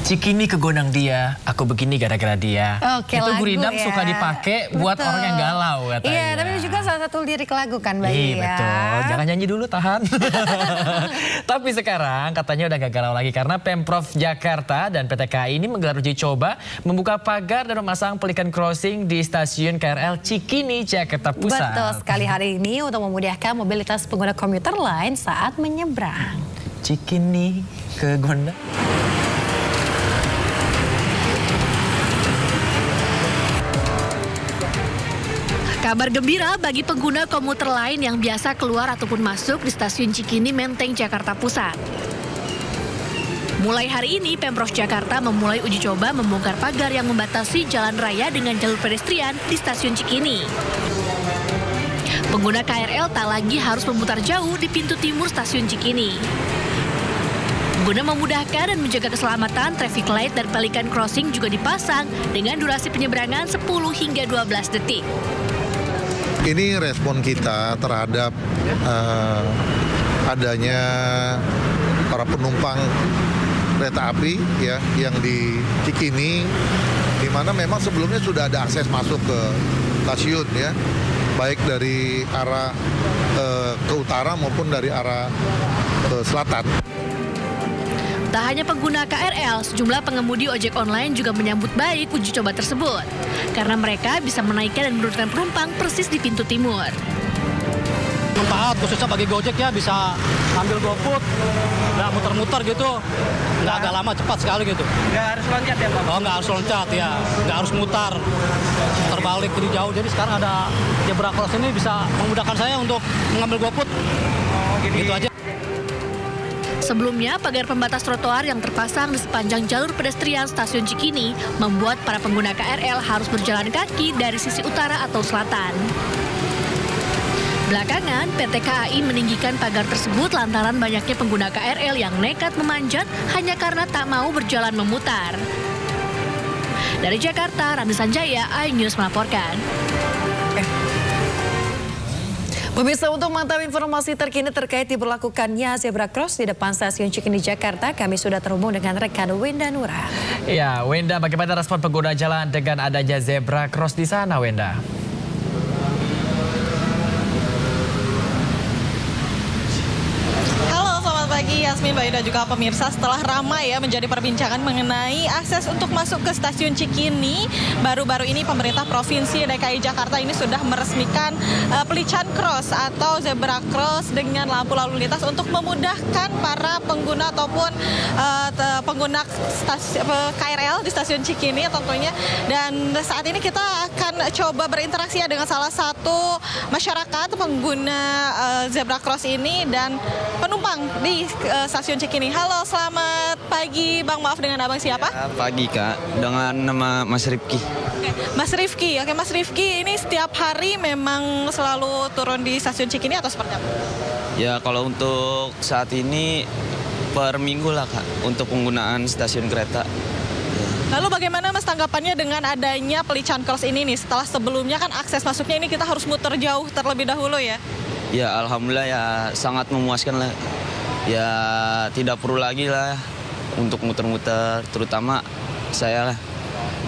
Cikini ke gondang dia, aku begini gara-gara dia. Oke, itu lagu gurindam ya. suka dipakai buat Betul. orang yang galau katanya. Iya, tapi itu juga salah satu lirik lagu kan, Bayu Iya, ya. betul. Jangan nyanyi dulu, tahan. Tapi sekarang katanya udah gak galau lagi karena Pemprov Jakarta dan PT KAI ini menggelar uji coba membuka pagar dan memasang pelikan crossing di stasiun KRL Cikini, Jakarta Pusat. Betul sekali hari ini untuk memudahkan mobilitas pengguna komuter lain saat menyeberang. Cikini ke gondang. Kabar gembira bagi pengguna komuter lain yang biasa keluar ataupun masuk di stasiun Cikini, Menteng, Jakarta Pusat. Mulai hari ini, Pemprov Jakarta memulai uji coba membongkar pagar yang membatasi jalan raya dengan jalur pedestrian di stasiun Cikini. Pengguna KRL tak lagi harus memutar jauh di pintu timur stasiun Cikini. Guna memudahkan dan menjaga keselamatan, traffic light dan pelikan crossing juga dipasang dengan durasi penyeberangan 10 hingga 12 detik. Ini respon kita terhadap adanya para penumpang kereta api ya yang di Cikini, di mana memang sebelumnya sudah ada akses masuk ke stasiun ya, baik dari arah ke utara maupun dari arah ke selatan. Tak hanya pengguna KRL, sejumlah pengemudi ojek online juga menyambut baik uji coba tersebut. Karena mereka bisa menaikkan dan menurunkan penumpang persis di pintu timur. Manfaat khususnya bagi Gojek ya, bisa ambil GoFood, nggak muter-muter gitu, nggak agak lama, cepat sekali gitu. Nggak harus loncat ya Pak? Oh, nggak harus loncat ya, nggak harus mutar, terbalik jadi jauh. Jadi sekarang ada zebra cross ini bisa memudahkan saya untuk mengambil GoFood. Oh, gitu aja. Sebelumnya, pagar pembatas trotoar yang terpasang di sepanjang jalur pedestrian stasiun Cikini membuat para pengguna KRL harus berjalan kaki dari sisi utara atau selatan. Belakangan, PT KAI meninggikan pagar tersebut lantaran banyaknya pengguna KRL yang nekat memanjat hanya karena tak mau berjalan memutar. Dari Jakarta, Randi Sanjaya, iNews melaporkan. Pemirsa, untuk mantau informasi terkini terkait diberlakukannya zebra cross di depan stasiun Cikini, Jakarta, kami sudah terhubung dengan rekan Wenda Nura. Ya, Wenda, bagaimana respon pengguna jalan dengan adanya zebra cross di sana, Wenda? Pagi Yasmin, Bayu dan juga pemirsa, setelah ramai ya menjadi perbincangan mengenai akses untuk masuk ke stasiun Cikini, baru-baru ini pemerintah Provinsi DKI Jakarta ini sudah meresmikan pelican cross atau zebra cross dengan lampu lalu lintas untuk memudahkan para pengguna ataupun pengguna KRL di stasiun Cikini tentunya. Dan saat ini kita akan coba berinteraksi ya dengan salah satu masyarakat pengguna zebra cross ini dan penumpang di stasiun Cikini. Halo, selamat pagi Bang, maaf dengan Abang siapa? Ya, pagi Kak, dengan nama Mas Rifki. Oke, Mas Rifki. Oke, Mas Rifki, ini setiap hari memang selalu turun di stasiun Cikini atau seperti apa? Ya, kalau untuk saat ini per minggu lah Kak, untuk penggunaan stasiun kereta. Lalu bagaimana Mas tanggapannya dengan adanya pelican cross ini nih? Setelah sebelumnya kan akses masuknya ini kita harus muter jauh terlebih dahulu ya? Ya, alhamdulillah ya sangat memuaskan lah. Ya, tidak perlu lagi lah untuk muter-muter, terutama saya lah.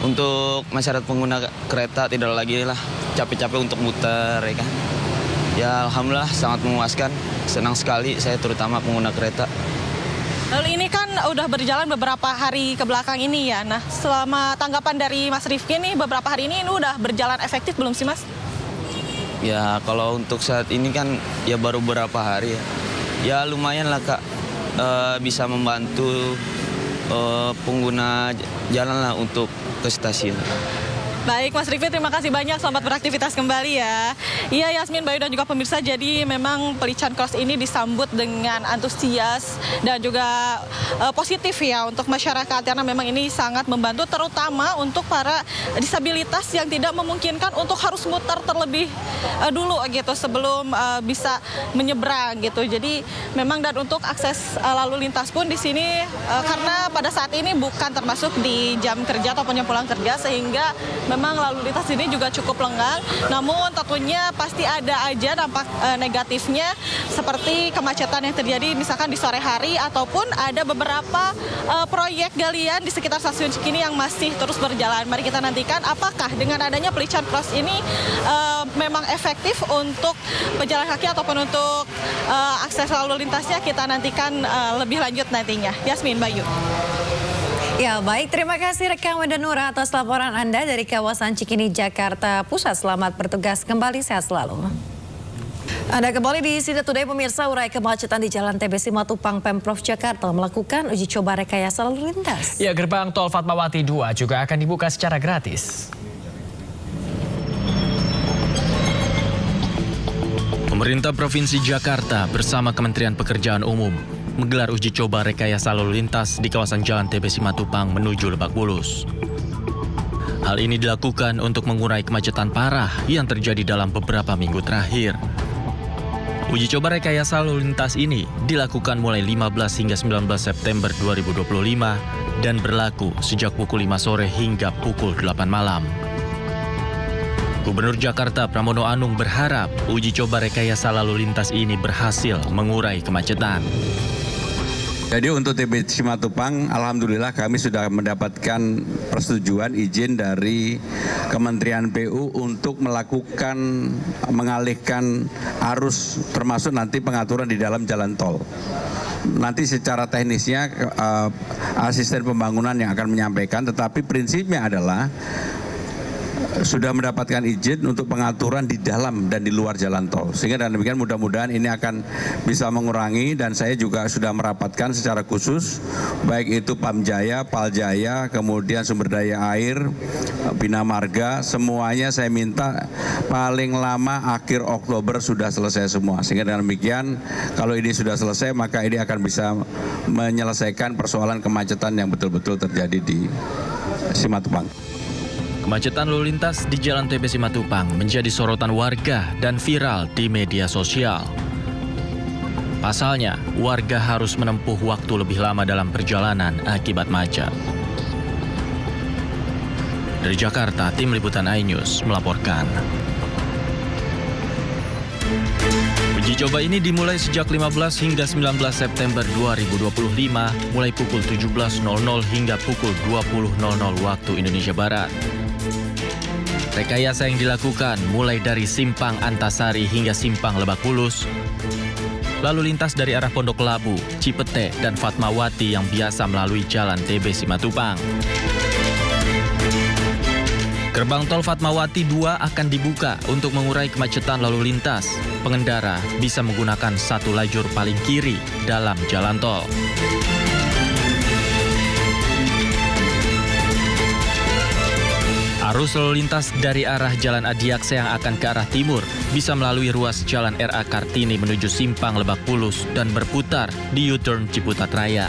Untuk masyarakat pengguna kereta tidak lagi lah capek-capek untuk muter ya kan. Ya, alhamdulillah sangat memuaskan. Senang sekali saya terutama pengguna kereta. Lalu ini kan udah berjalan beberapa hari ke belakang ini ya. Nah, selama tanggapan dari Mas Rifki nih, beberapa hari ini udah berjalan efektif belum sih Mas? Ya, kalau untuk saat ini kan ya baru beberapa hari ya. Ya lumayan lah Kak, bisa membantu pengguna jalan lah untuk ke stasiun. Baik Mas Rifki, terima kasih banyak. Selamat beraktivitas kembali ya. Iya Yasmin, Bayu dan juga pemirsa, jadi memang pelican cross ini disambut dengan antusias dan juga positif ya untuk masyarakat. Karena memang ini sangat membantu terutama untuk para disabilitas yang tidak memungkinkan untuk harus muter terlebih dulu gitu sebelum bisa menyeberang gitu. Jadi memang dan untuk akses lalu lintas pun di sini karena pada saat ini bukan termasuk di jam kerja ataupun jam pulang kerja, sehingga memang lalu lintas ini juga cukup lengang. Namun tentunya pasti ada aja dampak negatifnya seperti kemacetan yang terjadi misalkan di sore hari ataupun ada beberapa proyek galian di sekitar stasiun Cikini yang masih terus berjalan. Mari kita nantikan apakah dengan adanya Pelican Cross ini memang efektif untuk pejalan kaki ataupun untuk akses lalu lintasnya. Kita nantikan lebih lanjut nantinya. Yasmin, Bayu. Ya baik, terima kasih rekan Wenda Nura atas laporan Anda dari kawasan Cikini, Jakarta Pusat. Selamat bertugas kembali, sehat selalu. Anda kembali di Sida Today, pemirsa. Urai kemacetan di Jalan TB Simatupang, Pemprov Jakarta melakukan uji coba rekayasa lalu lintas. Ya, gerbang tol Fatmawati 2 juga akan dibuka secara gratis. Pemerintah Provinsi Jakarta bersama Kementerian Pekerjaan Umum menggelar uji coba rekayasa lalu lintas di kawasan Jalan TB Simatupang menuju Lebak Bulus. Hal ini dilakukan untuk mengurai kemacetan parah yang terjadi dalam beberapa minggu terakhir. Uji coba rekayasa lalu lintas ini dilakukan mulai 15 hingga 19 September 2025 dan berlaku sejak pukul 5 sore hingga pukul 8 malam. Gubernur Jakarta Pramono Anung berharap uji coba rekayasa lalu lintas ini berhasil mengurai kemacetan. Jadi untuk TB Simatupang, alhamdulillah kami sudah mendapatkan persetujuan izin dari Kementerian PU untuk mengalihkan arus termasuk nanti pengaturan di dalam jalan tol. Nanti secara teknisnya asisten pembangunan yang akan menyampaikan, tetapi prinsipnya adalah sudah mendapatkan izin untuk pengaturan di dalam dan di luar jalan tol. Sehingga dengan demikian mudah-mudahan ini akan bisa mengurangi, dan saya juga sudah merapatkan secara khusus baik itu Pamjaya, Paljaya, kemudian sumber daya air, Bina Marga, semuanya saya minta paling lama akhir Oktober sudah selesai semua. Sehingga dengan demikian kalau ini sudah selesai maka ini akan bisa menyelesaikan persoalan kemacetan yang betul-betul terjadi di Simatupang. Kemacetan lalu lintas di Jalan TB Simatupang menjadi sorotan warga dan viral di media sosial. Pasalnya, warga harus menempuh waktu lebih lama dalam perjalanan akibat macet. Dari Jakarta, tim liputan iNews melaporkan. Uji coba ini dimulai sejak 15 hingga 19 September 2025, mulai pukul 17.00 hingga pukul 20.00 waktu Indonesia Barat. Rekayasa yang dilakukan mulai dari Simpang Antasari hingga Simpang Lebak Bulus, lalu lintas dari arah Pondok Labu, Cipete, dan Fatmawati yang biasa melalui Jalan TB Simatupang. Gerbang tol Fatmawati 2 akan dibuka untuk mengurai kemacetan lalu lintas. Pengendara bisa menggunakan satu lajur paling kiri dalam jalan tol. Arus lalu lintas dari arah Jalan Adiaksa yang akan ke arah timur bisa melalui ruas Jalan RA Kartini menuju Simpang Lebak Bulus dan berputar di U-turn Ciputat Raya.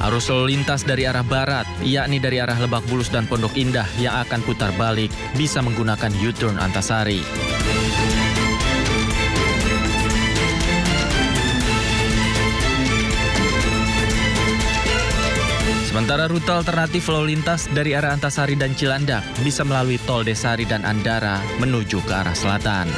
Arus lalu lintas dari arah barat, yakni dari arah Lebak Bulus dan Pondok Indah yang akan putar balik, bisa menggunakan U-turn Antasari. Sementara rute alternatif lalu lintas dari arah Antasari dan Cilandak bisa melalui Tol Desari dan Andara menuju ke arah selatan.